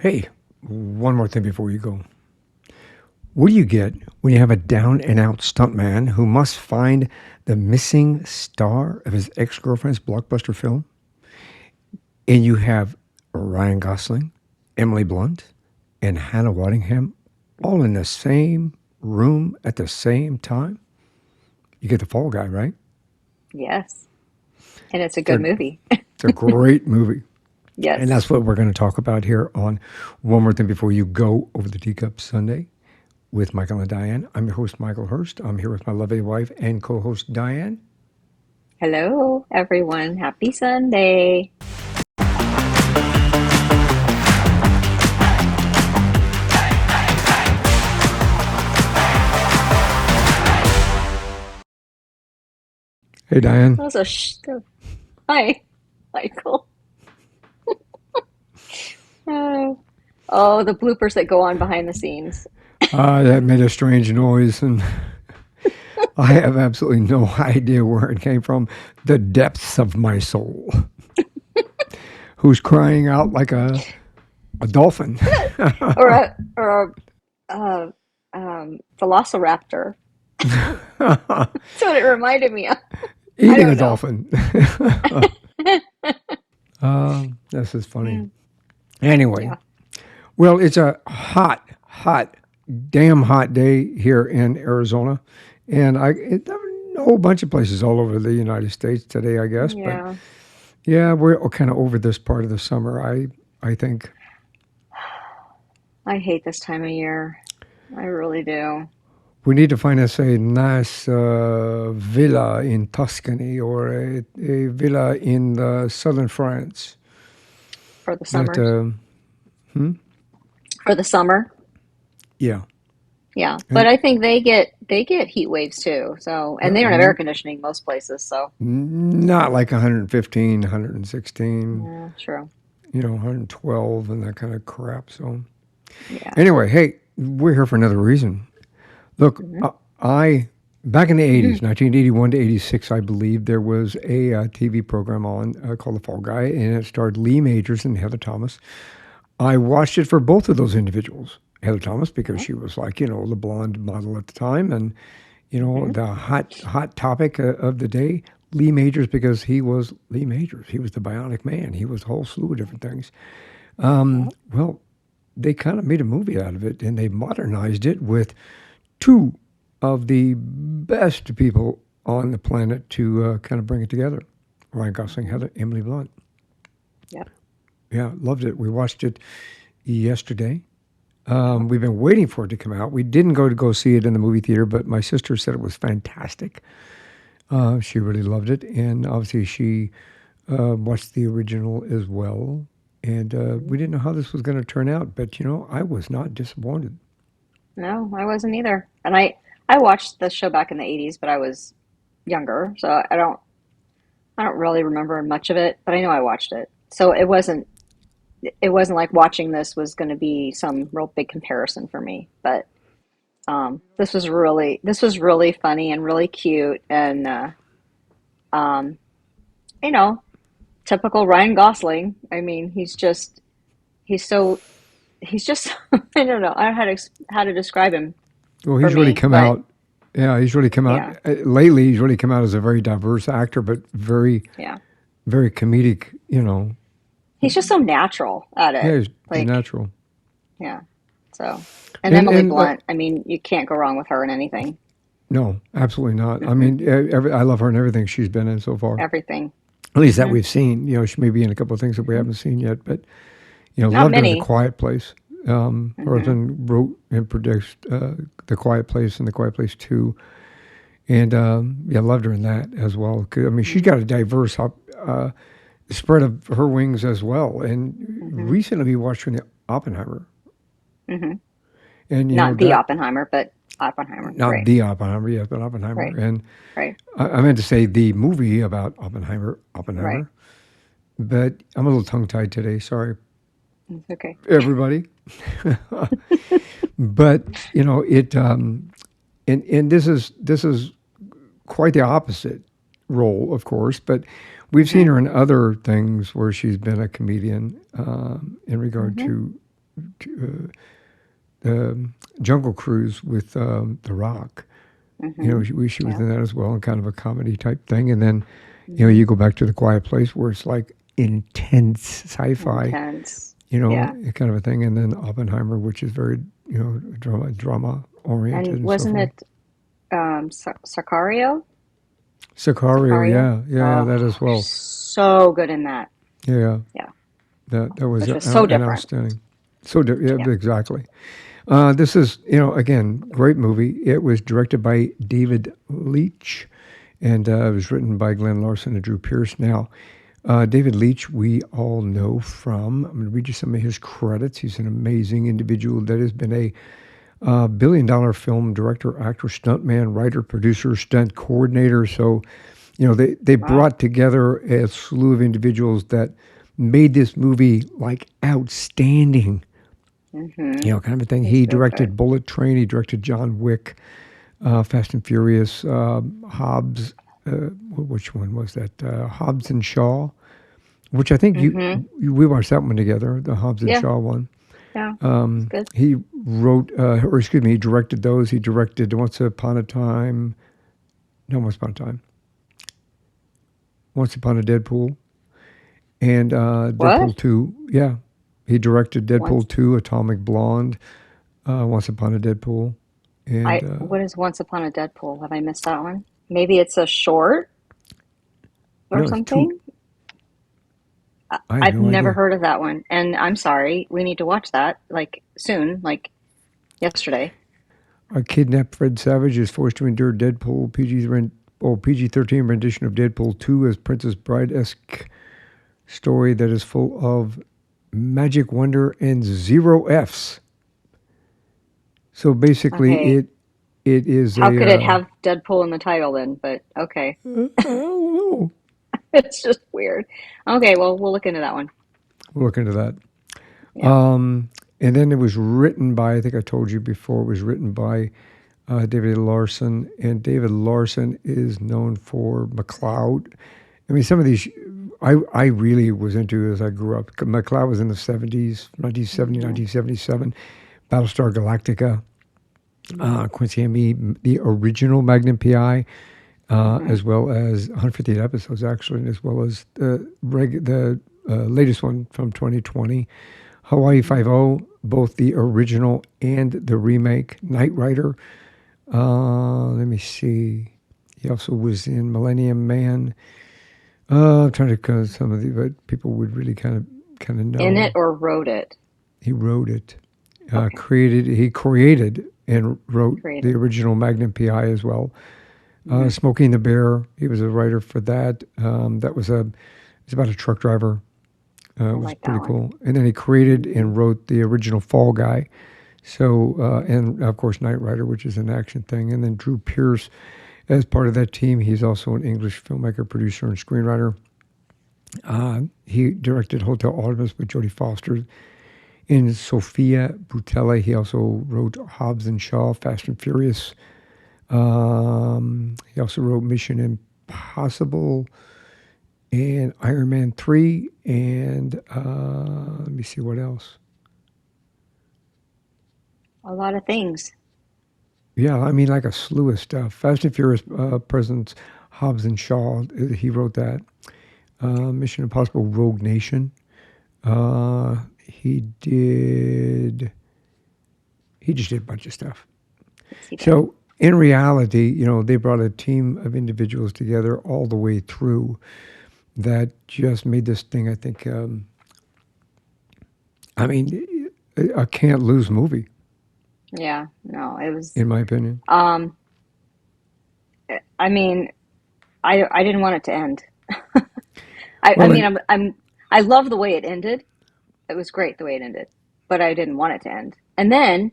Hey, one more thing before you go. What do you get when you have a down and out stuntman who must find the missing star of his ex girlfriend's blockbuster film? And you have Ryan Gosling, Emily Blunt, and Hannah Waddingham all in the same room at the same time? You get the Fall Guy, right? Yes. And it's a It's a, good movie. it's a great movie. And Yes. that's what we're going to talk about here on One More Thing Before You Go Over the Teacup Sunday with Michael and Diane. I'm your host, Michael Hurst. I'm here with my lovely wife and co host, Diane. Hello, everyone. Happy Sunday. Hey, Diane. That was Hi, Michael. Oh. Oh, the bloopers that go on behind the scenes. That made a strange noise, and I have absolutely no idea where it came from. The depths of my soul. Who's crying out like a dolphin? Or a velociraptor. That's what it reminded me of. I Eating a don't know. dolphin. This is funny. Mm, Anyway, yeah. well, it's a damn hot day here in Arizona, and a whole bunch of places all over the United States today, I guess. But Yeah. yeah, we're kind of over this part of the summer. I think I hate this time of year. I really do. we need to find us a nice villa in Tuscany or a villa in southern France. For the That summer. For the summer. yeah, Yeah, but and I think they get heat waves too. So, and they don't have air conditioning most places. So, not like 115, 116, yeah, true. 112 and that kind of crap. So Yeah. anyway, hey, we're here for another reason. Look, Hmm. I back in the Hmm. 80s, 1981 to 86, I believe there was a TV program on called The Fall Guy, and it starred Lee Majors and Heather Thomas. I watched it for both of those individuals. Heather Thomas because she was like, the blonde model at the time, and Hmm. the hot topic of the day. Lee Majors because he was Lee Majors. He was the Bionic Man. He was a whole slew of different things. Yeah. Well, they kind of made a movie out of it, and they modernized it with two of the best people on the planet to kind of bring it together. Ryan Gosling, Hmm. Heather, Emily Blunt. Yep. Yeah, loved it. We watched it yesterday. Yep. We've been waiting for it to come out. We didn't go see it in the movie theater, but my sister said it was fantastic. She really loved it, and obviously she watched the original as well. And Hmm. we didn't know how this was going to turn out, but I was not disappointed. No, I wasn't either. And I watched the show back in the 80s, but I was younger, so I don't really remember much of it, but I know I watched it. So it wasn't like watching this was going to be some real big comparison for me, but this was really funny and really cute and um, you know, typical Ryan Gosling. I mean, he's so he's just I don't know. I don't know how to describe him Well, for he's really me, come but out. Yeah, he's really come out yeah, lately. He's really come out as a very diverse actor, but very, yeah. very comedic. He's just so natural at Yeah, it. he's Like, natural. yeah. So, and Emily And Blunt, I mean, you can't go wrong with her in anything. no, absolutely not. I Mm-mm. mean, I love her in everything she's been in so far. Everything. At least that Hmm. we've seen. She may be in a couple of things that we Hmm. haven't seen yet, but Not loved her in The many. Quiet Place. Her Hmm. husband wrote and produced The Quiet Place and The Quiet Place 2. And yeah, loved her in that as well. 'Cause, I mean, she's got a diverse spread of her wings as well. And Hmm. recently we watched her in the Oppenheimer. Hmm. And, Not the that, Oppenheimer, but Oppenheimer. not Right. the Oppenheimer, yes, but Oppenheimer. Right. And Right. I meant to say the movie about Right. Oppenheimer. But I'm a little tongue tied today. Sorry, It's okay. everybody. But, and this is quite the opposite role, of course, but we've seen Hmm. her in other things where she's been a comedian in regard Hmm. to Jungle Cruise with The Rock. You know, Hmm. she was Yeah. in that as well, and kind of a comedy type thing. And then, you know, Hmm. you go back to The Quiet Place where it's like intense sci-fi, Intense. you know, Yeah. kind of a thing. And then Oppenheimer, which is very, you know, drama oriented And and so wasn't forth. it Sicario? Sicario, Sicario? yeah, Oh, that as well. so good in that. Yeah, Yeah. that was Which was so an different. outstanding. So yeah, Yeah. exactly. This is, you know, again, great movie. It was directed by David Leitch, and it was written by Glenn Larson and Drew Pearce. Now, David Leitch, we all know from, I'm going to read you some of his credits. He's an amazing individual that has been a billion-dollar film director, actor, stuntman, writer, producer, stunt coordinator. So, you know, they Wow. brought together a slew of individuals that made this movie like outstanding. Hmm. You know, kind of a thing. He's He real good. directed Bullet Train. He directed John Wick, Fast and Furious, Hobbs. Which one was that? Hobbs and Shaw, which I think Hmm. we watched that one together, the Hobbs and Yeah. Shaw one. Yeah. It's good. He wrote, or excuse me, he directed those. He directed Once Upon a Time, no, Once Upon a Deadpool, and What? Deadpool 2. Yeah, he directed Once Deadpool 2, Atomic Blonde, Once Upon a Deadpool, and what is Once Upon a Deadpool? Have I missed that one? Maybe it's a short or no, it's two. something? I have I've no never idea. heard of that one. And I'm sorry, we need to watch that like soon, like yesterday. A kidnapped Fred Savage is forced to endure Deadpool PG-13 rendition of Deadpool 2 as Princess Bride-esque story that is full of magic, wonder, and zero Fs. So basically, Okay. it is How a could it have Deadpool in the title then? But okay. I don't know. It's just weird. Okay, well, we'll look into that one. We'll look into that. Yeah. And then it was written by, I think I told you before, it was written by David Larson, and David Larson is known for McCloud. I mean, some of these I really was into as I grew up. McCloud was in the 70s, 1970, Hmm. 1977. Battlestar Galactica, Hmm. Quincy M.E., the original Magnum PI, Hmm. as well as 158 episodes, actually, and as well as the latest one from 2020, Hawaii Hmm. Five-O, both the original and the remake, Knight Rider. Let me see. He also was in Millennium Man. I'm trying to kind of some of the, but people would really kind of In it know. or wrote it? He wrote it, Okay. he created and wrote the Created. original Magnum PI as well. Hmm. Smoking the Bear, he was a writer for that. That was it's about a truck driver. I It was like that pretty one. cool. And then he created Hmm. and wrote the original Fall Guy. So, and of course, Knight Rider, which is an action thing. And then Drew Pearce, as part of that team, he's also an English filmmaker, producer, and screenwriter. He directed Hotel Artemis with Jodie Foster and Sophia Boutella. He also wrote Hobbs and Shaw, Fast and Furious. He also wrote Mission Impossible and Iron Man 3. And let me see what else. A lot of things. Yeah, I mean, like a slew of stuff. Fast and Furious presents Hobbs and Shaw. He wrote that. Mission Impossible Rogue Nation. He did. He just did a bunch of stuff. Yes, he did. So in reality, you know, they brought a team of individuals together all the way through that just made this thing. I think. I mean, a can't lose movie, Yeah. No, it was. in my opinion. Um. I mean, I didn't want it to end. I Well, mean, and I love the way it ended. It was great the way it ended, but I didn't want it to end. And then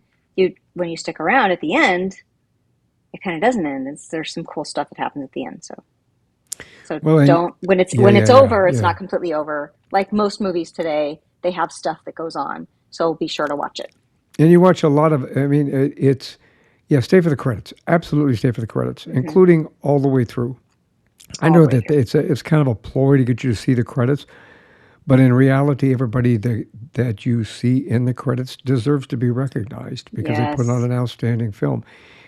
when you stick around at the end, it kind of doesn't end. There's some cool stuff that happens at the end. So well, and don't yeah, when it's yeah, yeah, over, it's yeah. not completely over. Like most movies today, they have stuff that goes on. So be sure to watch it. And you watch a lot of. I mean, it's yeah. Stay for the credits. Absolutely, stay for the credits, Hmm. including all the way through. I All know the way that through. it's kind of a ploy to get you to see the credits, But in reality, everybody that you see in the credits deserves to be recognized because they put on Yes. an outstanding film.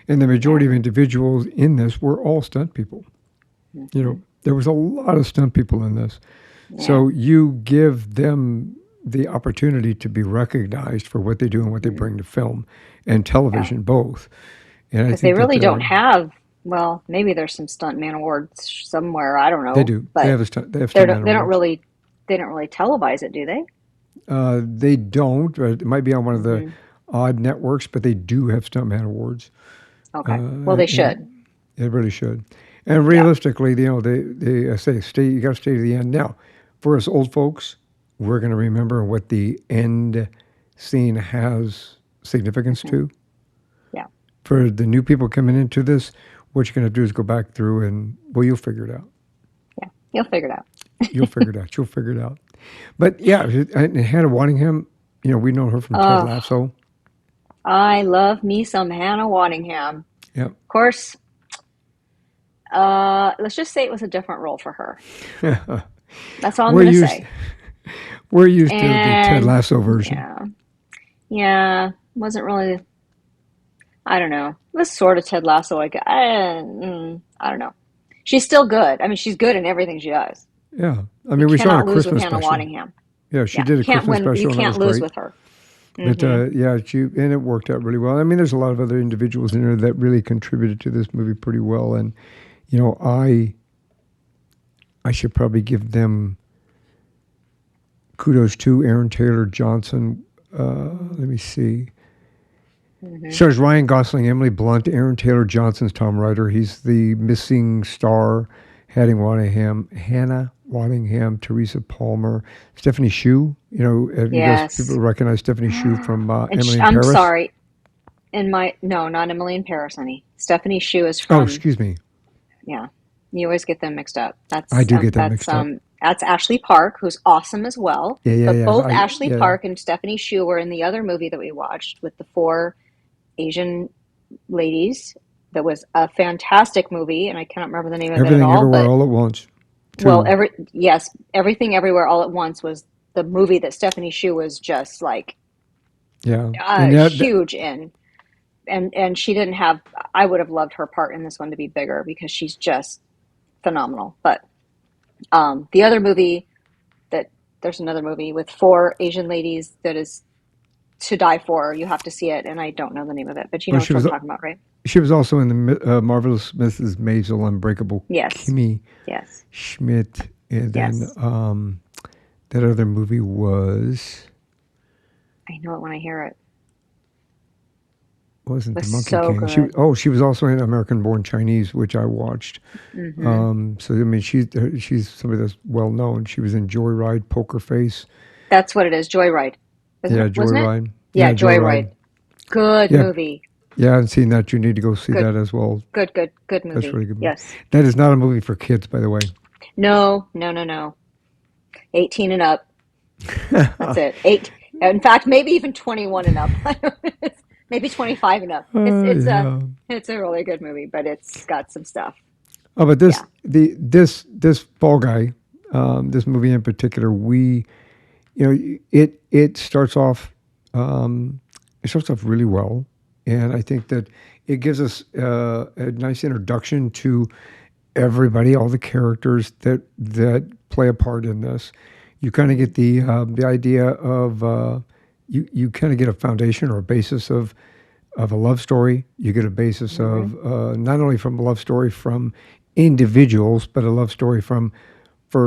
And the majority Yeah. of individuals in this were all stunt people. Hmm. There was a lot of stunt people in this. Yeah. So you give them the opportunity to be recognized for what they do and what they Hmm. bring to film and Yeah. television both. And I Because they think that really don't have, well, maybe there's some stuntman awards somewhere. I don't they know, do. They but have they have stuntman they don't awards. really televise it, do they? They don't. It might be on one of the Hmm. odd networks, but they do have stuntman awards, Okay. Well, they and should. it really should. And Yeah. realistically, they say stay. You got to stay to the end. Now, for us old folks, we're going to remember what the end scene has significance Hmm. to. Yeah. For the new people coming into this, what you're going to do is go back through and well, you'll figure it out. Yeah. You'll figure it out. You'll figure it out. You'll figure it out. But yeah, and Hannah Waddingham, we know her from Ted Oh, Lasso. I love me some Hannah Waddingham. Yep. Of course, let's just say it was a different role for her. That's all I'm we're gonna used say. we're used to the Ted And Lasso version. yeah, yeah, wasn't really. I don't know. It was sort of Ted Lasso. Like I don't know. She's still good. I mean, she's good in everything she does. Yeah. I You mean, we saw a cannot lose with Christmas Hannah special. Waddingham. Yeah, she Yeah, did a can't Christmas win. You special and that can't was lose great. with her. But Hmm. yeah, and it worked out really well. I mean, there's a lot of other individuals in there that really contributed to this movie pretty well. And you know, I should probably give them kudos to Aaron Taylor Johnson. Let me see. Hmm. Stars Ryan Gosling, Emily Blunt, Aaron Taylor Johnson's Tom Ryder. He's the missing star. Hannah Waddingham, Teresa Palmer, Stephanie Shu. Have you guys people Yes. recognize Stephanie Shu from And Emily in I'm Paris? sorry. In my no, not Emily in Paris, honey. Stephanie Shu is Oh, from, excuse me. yeah. You always get them mixed up. I do get them mixed up. That's Ashley Park, who's awesome as well. Yeah, yeah, But yeah. both Ashley Yeah. Park and Stephanie Shu were in the other movie that we watched with the four Asian ladies. That was a fantastic movie, and I cannot remember the name of it at Everything all. Everywhere But All at Once. well, Two. Everything Everywhere All at Once was the movie that Stephanie Shu was just like Yeah. And yeah, huge in. And she didn't have. I would have loved her part in this one to be bigger because she's just phenomenal. But the other movie that there's another movie with four Asian ladies that is to die for. You have to see it, and I don't know the name of it, but you well, know what I'm talking about, right? she was also in the Marvelous Mrs. Maisel, Unbreakable Yes, Kimmy yes, Schmidt, and then yes. that other movie was I know it when I hear it. wasn't It the was Monkey so King. good. She was also in American Born Chinese, which I watched. Hmm. So I mean, she's somebody that's well known. She was in Joyride, Poker Face. That's what it is. Joyride, isn't Yeah, it? Wasn't it? Joyride. Yeah, Yeah, Joyride. Joyride. Good Yeah, movie. yeah. I haven't seen that. You need to go see Good, that as well. good That's a movie. really good movie. Yes. That is not a movie for kids, by the way. No, no, no, no. 18 and up. That's it. Eight. In fact, maybe even 21 and up. Maybe 25 and up. Yeah. It's a really good movie, but it's got some stuff. Oh, but Yeah. this Fall Guy, this movie in particular, it starts off really well, and I think that it gives us a nice introduction to everybody, all the characters that play a part in this. You kind of get the idea of you kind of get a foundation or a basis of a love story. You get a basis Hmm. of not only from a love story from individuals, but a love story for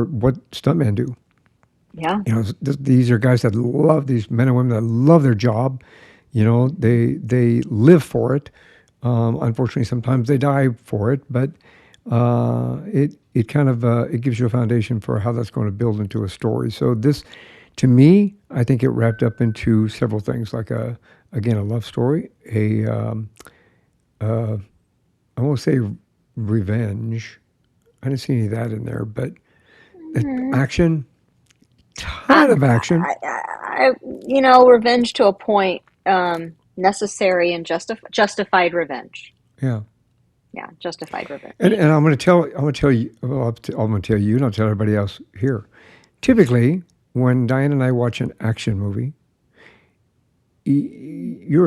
what stuntmen do. Yeah. These are guys that love these men and women that love their job. They live for it. Unfortunately, sometimes they die for it, but it kind of it gives you a foundation for how that's going to build into a story. So this, to me, I think it wrapped up into several things, like again a love story, I won't say revenge. I didn't see any of that in there, but Mm. action, I, ton of action. revenge to a point, necessary and justified revenge. Yeah. Yeah, justified revenge. And I'm going to tell you, well, I'm going to tell you, and I'll tell everybody else here. Typically, when Diane and I watch an action movie, you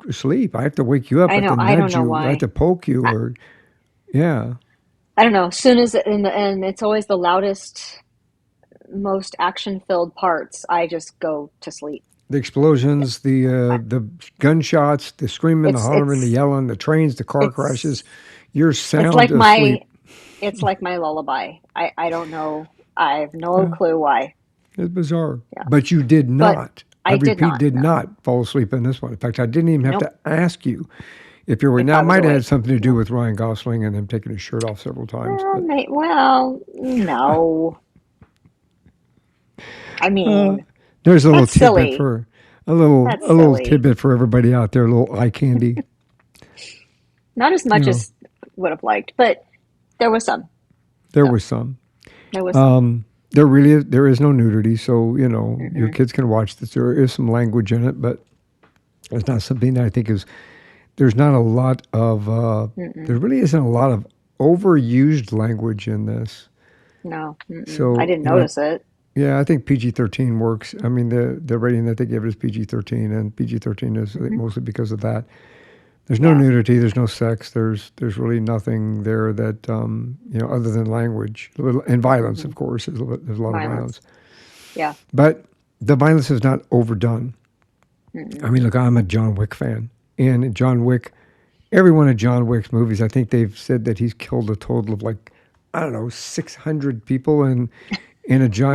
asleep. I have to wake you up. I I have know. to I don't nudge know you. I have why. to poke you, I, or yeah. I don't know. As soon as in the end, it's always the loudest, most action-filled parts. I just go to sleep. The explosions, I, the gunshots, the screaming, the it's hollering, the it's yelling, the trains, the car crashes. it's You're it's sound like my asleep. it's like my lullaby. I don't know. I have no Yeah, clue why. it's bizarre. Yeah, But you did but not. I I did repeat, not. did No. not fall asleep in this one. In fact, I didn't even have Nope. to ask you if you were. If Now, I it was might have had awake. something to do No. with Ryan Gosling and him taking his shirt off several times, but Well, no. I uh, mean, there's a little that's tidbit silly. for a little That's a little silly. tidbit for everybody out there. A little eye candy, Not as you much know. as would have liked, but there was some. There So was some. there was some. Um, there is no nudity, so your Mm-mm, kids can watch this. There is some language in it, but it's not something that I think is. There's not a lot of. There mm-mm. really isn't a lot of overused language in this. No, mm-mm. I So didn't notice it. yeah, I think PG-13 works. I mean, the rating that they give it is PG-13, and PG-13 is I think, Hmm. mostly because of that. There's no Yeah. nudity. There's no sex. There's really nothing there that other than language and violence. Hmm. Of course, there's a lot of violence. Violence. Yeah. But the violence is not overdone. I Mm-mm. mean, look, I'm a John Wick fan. And John Wick, every one of John Wick's movies, I think they've said that he's killed a total of like, I don't know, 600 people in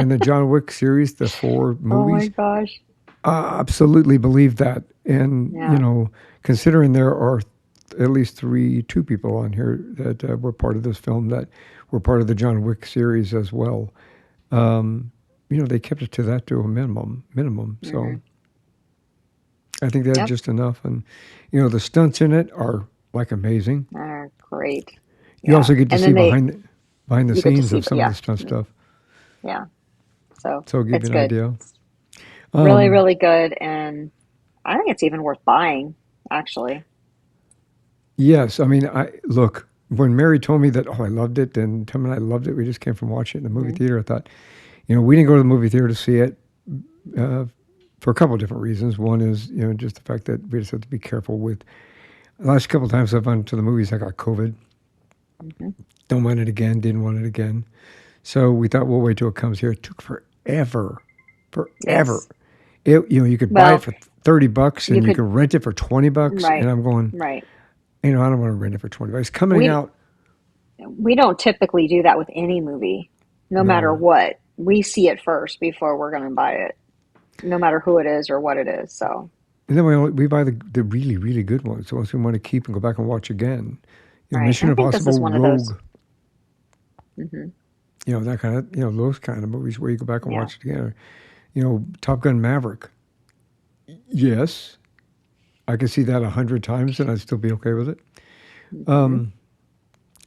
the John Wick series, the four Oh my movies. gosh. I absolutely believe that. And, Yeah. considering there are at least two people on here that were part of this film that were part of the John Wick series as well. Um, they kept it to that to a minimum. So Hmm. I think that's Yep. just enough. And the stunts in it are like amazing. Great. You Yeah. also get to And see then behind the you get to scenes see, of some of yeah. the stunt Mm. stuff. Yeah. So So it'll give it's you an good. idea. Really, Um, really good. And I think it's even worth buying, actually. yes, I mean, I look when Mary told me that, oh, I loved it, and Tim and I loved it. We just came from watching it in the movie Hmm. theater. I thought, we didn't go to the movie theater to see it uh, for a couple of different reasons. One is, just the fact that we just have to be careful with. The last couple of times I've gone to the movies, I got COVID. Hmm. Don't want it again. Didn't want it again. So we thought we'll wait till it comes here. It took forever. Yes. You could buy it Well, for $30 you and you could, can rent it for $20. And right, I'm going, right. I don't want to rent it for $20. It's coming We out. we don't typically do that with any movie, no matter No. what. We see it first before we're going to buy it, no matter who it is or what it is. So, And then we buy the really, really good ones, the ones we want to keep and go back and watch again. right. Mission I think this is Impossible, one of those. Rogue, Hmm. that kind of, those kind of movies where you go back and Yeah. watch it again. Or, Top Gun Maverick. Yes, I could see that 100 times and I'd still be okay with it. Hmm. Um,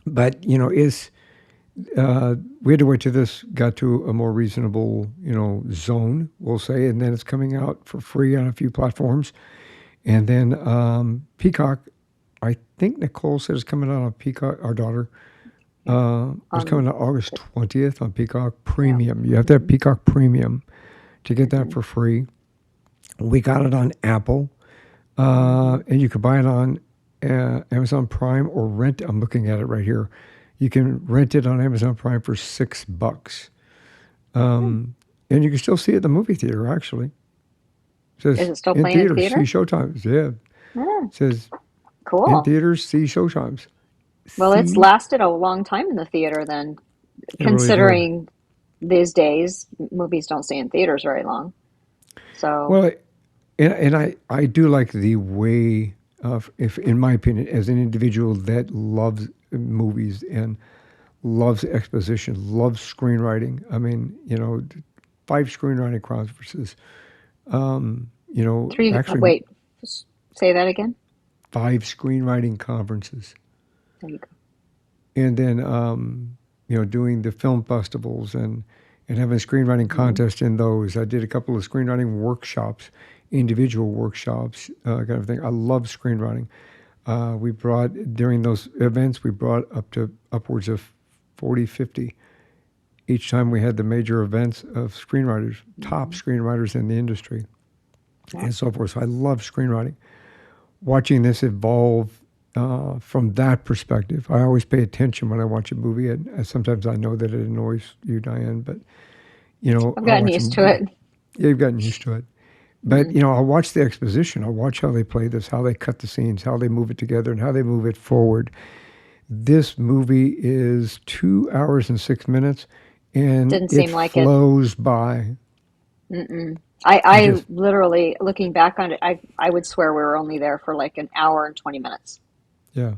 but, we had to wait till this got to a more reasonable, zone, we'll say, and then it's coming out for free on a few platforms. And then Peacock, I think Nicole said it's coming out on Peacock. Our daughter Yeah. was coming out August 20th on Peacock Yeah. Premium. You have to have Hmm. Peacock Premium to get that Hmm. for free. We got it on Apple, Hmm. and you could buy it on Amazon Prime or rent. I'm looking at it right here. You can rent it on Amazon Prime for $6. Hmm. And you can still see it at the movie theater, actually. It Is says it still in playing in theaters, see theater? showtimes. Yeah. Yeah. It says in Cool. theaters, see showtimes. Well, it's See, lasted a long time in the theater then, it really did. considering these days movies don't stay in theaters very long. So, Well, and I do like the way of, if in my opinion, as an individual that loves movies and loves exposition, loves screenwriting. I mean, 5 screenwriting conferences. Actually wait, say that again. 5 screenwriting conferences, There you go. and then doing the film festivals and having screenwriting Hmm. contests in those. I did a couple of screenwriting workshops, individual workshops, kind of thing. I love screenwriting. We brought during those events, we brought up to upwards of 40, 50 each time we had the major events of screenwriters, top screenwriters in the industry, Yeah. and so forth. So I love screenwriting. Watching this evolve from that perspective, I always pay attention when I watch a movie. And sometimes I know that it annoys you, Diane, but I've I'll gotten watch a used to movie. it. Yeah, you've gotten used to it. But Mm. I'll watch the exposition. I'll watch how they play this, how they cut the scenes, how they move it together, and how they move it forward. This movie is 2 hours and 6 minutes, and Didn't it seem like it. flows by. Mm-mm. It I just, literally, looking back on it, I would swear we were only there for like an hour and 20 minutes. yeah,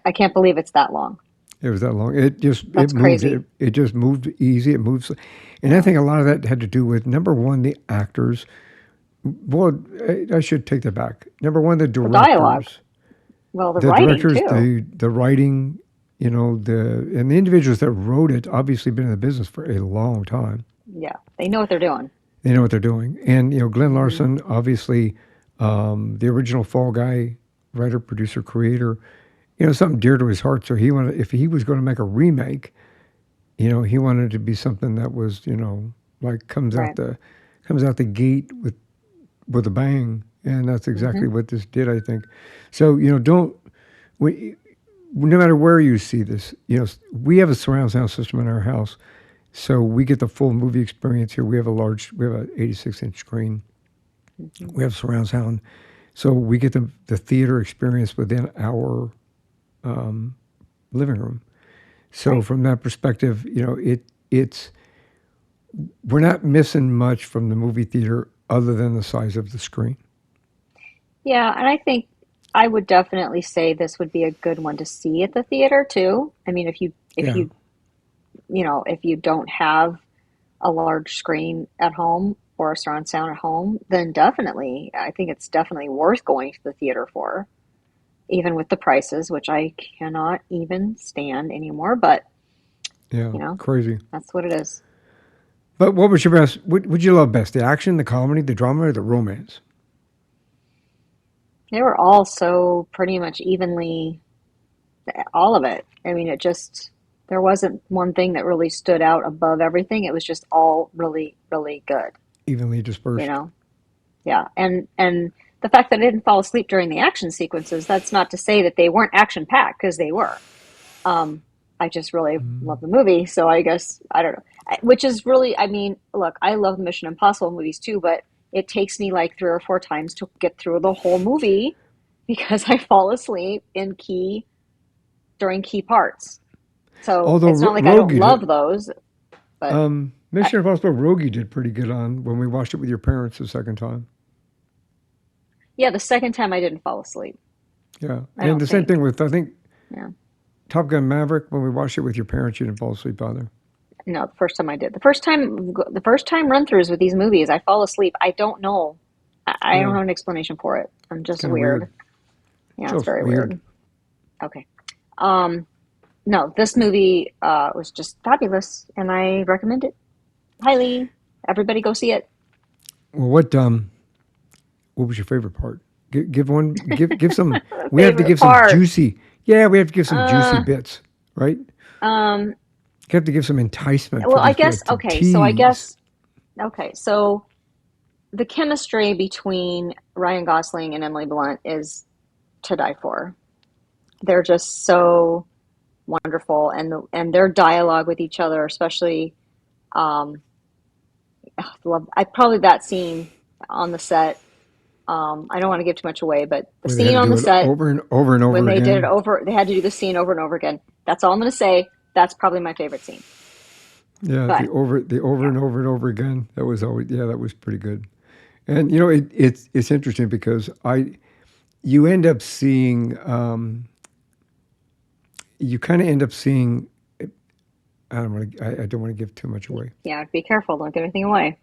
I can't believe it's that long. it was that long. It That's moved. crazy. It just moved easy. It moves, and I Yeah. think a lot of that had to do with number one, the actors. Well, I should take that back. Number one, the The dialogue. directors. Well, the The writing directors, too. the writing, and the individuals that wrote it obviously been in the business for a long time. Yeah. They know what they're doing. They know what they're doing. And Glenn Hmm. Larson, obviously, the original Fall Guy writer, producer, creator. Something dear to his heart. So he wanted, if he was going to make a remake, he wanted it to be something that was, like Right. comes out the gate with a bang. And that's Hmm. exactly what this did, I think. So don't we, no matter where you see this, we have a surround sound system in our house, so we get the full movie experience here. We have an 86-inch screen. Hmm. We have surround sound, so we get the theater experience within our living room. So Right. from that perspective, it's we're not missing much from the movie theater other than the size of the screen. Yeah, and I think I would definitely say this would be a good one to see at the theater too. I mean, if Yeah, you if you don't have a large screen at home or a surround sound at home, then definitely, I think it's definitely worth going to the theater for, even with the prices, which I cannot even stand anymore. But, yeah, you know, crazy. that's what it is. But what was your best? What would you love best? The action, the comedy, the drama, or the romance? They were all so pretty much evenly, all of it. I mean, there wasn't one thing that really stood out above everything. It was just all really, really good, Evenly you dispersed. know? Yeah, and the fact that I didn't fall asleep during the action sequences, that's not to say that they weren't action packed because they were. Um, I just really love the movie, so I guess I don't know. Which is really, I mean, look, I love the Mission Impossible movies too, but it takes me like 3 or 4 times to get through the whole movie because I fall asleep in key during key parts. So Although it's not like I don't Rogie love did, those, but I, Mission Impossible Rogie did pretty good on when we watched it with your parents the second time. yeah, the second time I didn't fall asleep. Yeah, I and don't the same thing think. with I think Yeah. Top Gun Maverick when we watched it with your parents, you didn't fall asleep either. No, the first time I did. The first time run-throughs with these movies, I fall asleep. I don't know. I don't Yeah, have an explanation for it. I'm it's just kind of weird. weird. Yeah, it's Just very weird. weird. Okay. Um, no, this movie was just fabulous, and I recommend it highly. Everybody go see it. Well, what was your favorite part? Give one. Give some. We have to Favorite give some part. juicy. Yeah, we have to give some juicy Uh, bits, right? um, You have to give some enticement for well, I these people guess to okay. So I tease. guess okay. So the chemistry between Ryan Gosling and Emily Blunt is to die for. They're just so wonderful, and their dialogue with each other, especially um, love. I probably that scene on the set. I don't want to give too much away, but the Where they had scene to on do the it set over and over and when over they did it again. over, they had to do the scene over and over again. That's all I'm going to say. That's probably my favorite scene. Yeah, But the over yeah, and over and over again. That was always that was pretty good. And it's interesting because you end up seeing you kind of end up seeing. I don't want to give too much away. yeah. Be careful. Don't give anything away.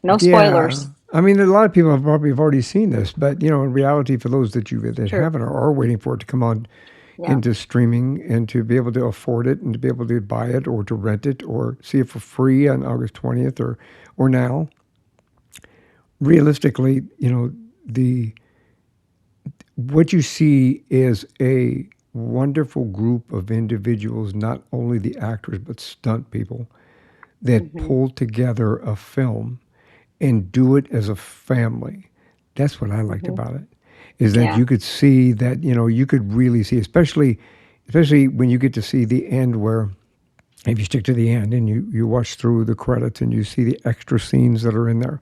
No Yeah, spoilers. I mean a lot of people have probably have already seen this, but in reality, for those that True. haven't or are waiting for it to come on Yeah. into streaming and to be able to afford it and to be able to buy it or to rent it or see it for free on August 20th or now, realistically, the what you see is a wonderful group of individuals, not only the actors but stunt people, that Hmm. pull together a film and do it as a family. That's what I liked Hmm. about it, is that Yeah. you could see that, you could really see, especially when you get to see the end where if you stick to the end and you watch through the credits and you see the extra scenes that are in there,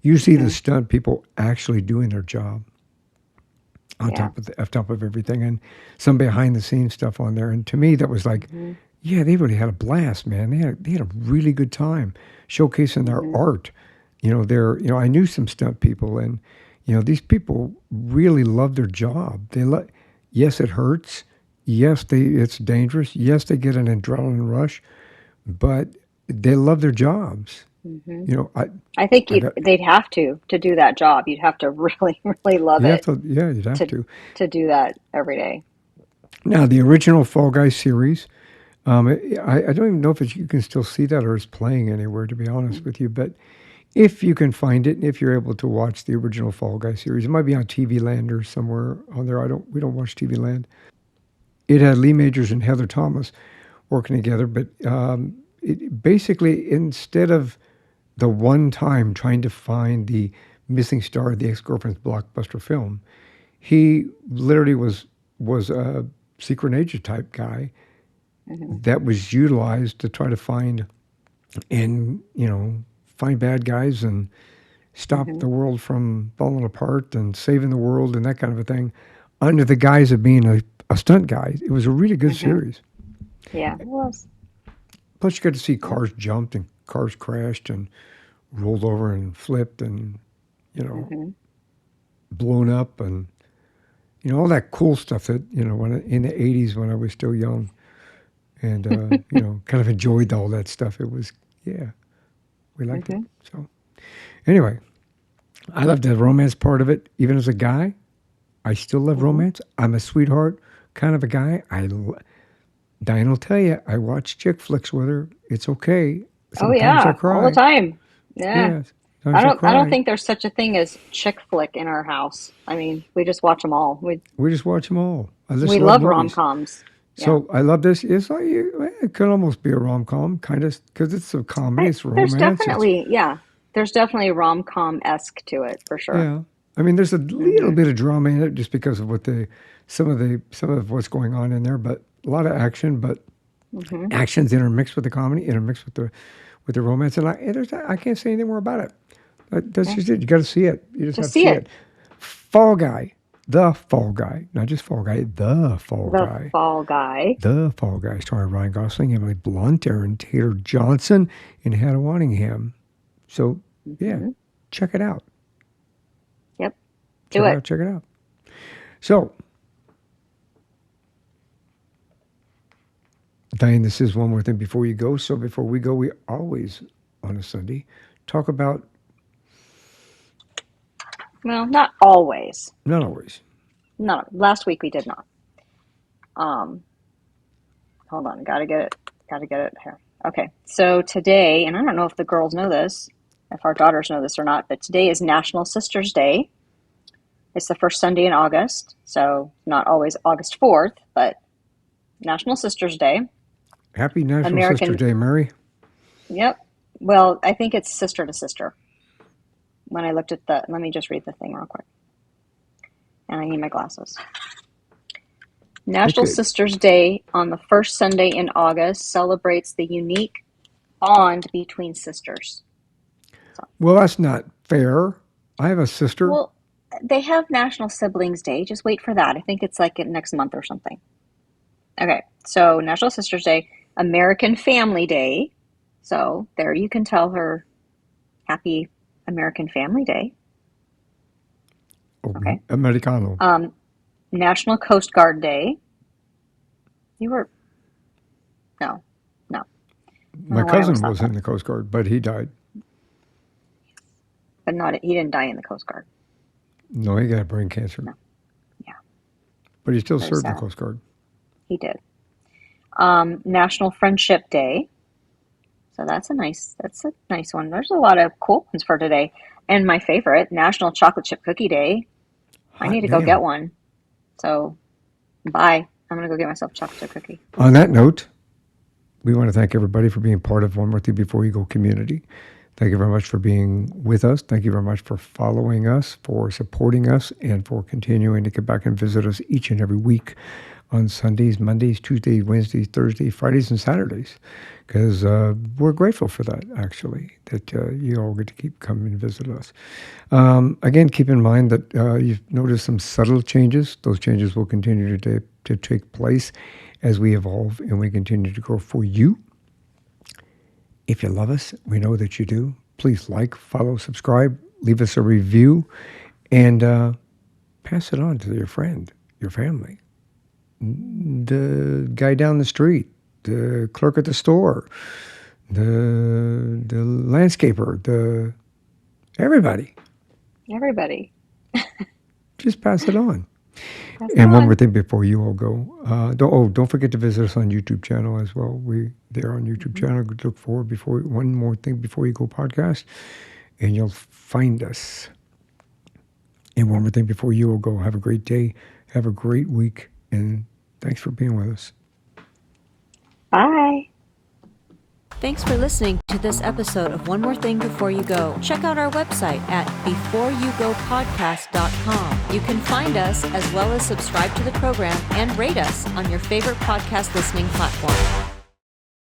you see the Hmm. stunt people actually doing their job Yeah. on top of everything, and some behind the scenes stuff on there. And to me, that was like, Hmm. yeah, they really had a blast, man. They had a really good time showcasing their Hmm. art. I knew some stunt people, and these people really love their job. Yes, it hurts. Yes, it's dangerous. Yes, they get an adrenaline rush, but they love their jobs. Hmm. You know, I I think I got they'd have to do that job. You'd have to really, really love you have it to, yeah, you'd have to to. to do that every day. Now the original Fall Guys series. I don't even know if you can still see that or it's playing anywhere, to be honest with you. But if you can find it, and if you're able to watch the original Fall Guy series, it might be on TV Land or somewhere on there. We don't watch TV Land. It had Lee Majors and Heather Thomas working together, but basically instead of the one time trying to find the missing star of the ex-girlfriend's blockbuster film, he literally was a secret agent type guy Hmm. that was utilized to try to and find bad guys and stop Hmm. the world from falling apart and saving the world and that kind of a thing under the guise of being a stunt guy. It was a really good Hmm. series. Yeah, it was. Plus, you got to see Yep. cars jumped and cars crashed and rolled over and flipped and you know Hmm. blown up and all that cool stuff that when in the '80s when I was still young and kind of enjoyed all that stuff. It was, yeah, we liked it. Hmm. So anyway, I love the romance part of it. Even as a guy, I still love Hmm. romance. I'm a sweetheart kind of a guy. Diane will tell you, I watch chick flicks with her. It's okay. Oh Sometimes I yeah, all the cry. time. Yeah. Yeah, sometimes I I don't cry. think there's such a thing as chick flick in our house. I mean, we just watch them all. We just watch them all. I just We love love movies. rom-coms. Yeah. So I love this. It's like it could almost be a rom com, kind of, because it's a comedy. It's There's romance. It's definitely, yeah. There's definitely rom-com-esque to it for sure. Yeah, I mean, there's a little Hmm. bit of drama in it just because of some of what's going on in there, but a lot of action. But Hmm. action's intermixed with the comedy, intermixed with the romance, and I can't say anything more about it. That's Yeah. just it. You got to see it. You just have Just to see see it. it. Fall Guy, the Fall Guy, not just Fall Guy, the Fall The Guy, Fall Guy. the Fall Guy, starring Ryan Gosling, Emily Blunt, Aaron Taylor Johnson, and Hannah Waddingham. So yeah, Hmm. check it out. Yep. Do Check it it. out. Check it out. So, Diane, this is one more thing before you go. So, before we go, we always, on a Sunday, talk about, Well, not always. not always. No, last week we did not. Um, Hold on, gotta get it. Gotta get it here. Okay, so today, and I don't know if the girls know this, if our daughters know this or not, but today is National Sisters Day. It's the first Sunday in August, so not always August 4th, but National Sisters Day. Happy National Sister American, Day, Mary. yep. Well, I think it's sister to sister. When I looked at let me just read the thing real quick. And I need my glasses. National Okay. Sisters Day on the first Sunday in August celebrates the unique bond between sisters. So, Well, that's not fair. I have a sister. well, they have National Siblings Day. Just wait for that. I think it's like next month or something. Okay, so National Sisters Day, American Family Day. So there you can tell her happy American Family Day. Oh, Okay. Americano. Um, National Coast Guard Day. You were, no, no. I don't My know why I always cousin thought was in that. the Coast Guard, but he died. But not, he didn't die in the Coast Guard. No, he got brain cancer, No, yeah, but he still very served the sad. Coast Guard. He did. National Friendship Day. So that's a nice one. There's a lot of cool ones for today. And my favorite, National Chocolate Chip Cookie Day. I need Hot to go get damn. one. So bye. I'm gonna go get myself a chocolate chip cookie. On that note, we want to thank everybody for being part of One More Thing Before You Go community. Thank you very much for being with us. Thank you very much for following us, for supporting us, and for continuing to come back and visit us each and every week on Sundays, Mondays, Tuesdays, Wednesdays, Thursdays, Fridays, and Saturdays. Because we're grateful for that, actually, that you all get to keep coming and visit us. Again, keep in mind that you've noticed some subtle changes. Those changes will continue to take place as we evolve and we continue to grow for you. If you love us, we know that you do. Please like, follow, subscribe, leave us a review, and pass it on to your friend, your family, the guy down the street, the clerk at the store, the landscaper, everybody. Everybody. Just pass it on. Pass it And one on. more thing before you all go. Don't forget to visit us on YouTube channel as well. They're on YouTube channel. Look for One More Thing Before You Go podcast, and you'll find us. And one more thing before you all go. Have a great day. Have a great week. And thanks for being with us. Bye. Thanks for listening to this episode of One More Thing Before You Go. Check out our website at beforeyougopodcast.com. You can find us as well as subscribe to the program and rate us on your favorite podcast listening platform.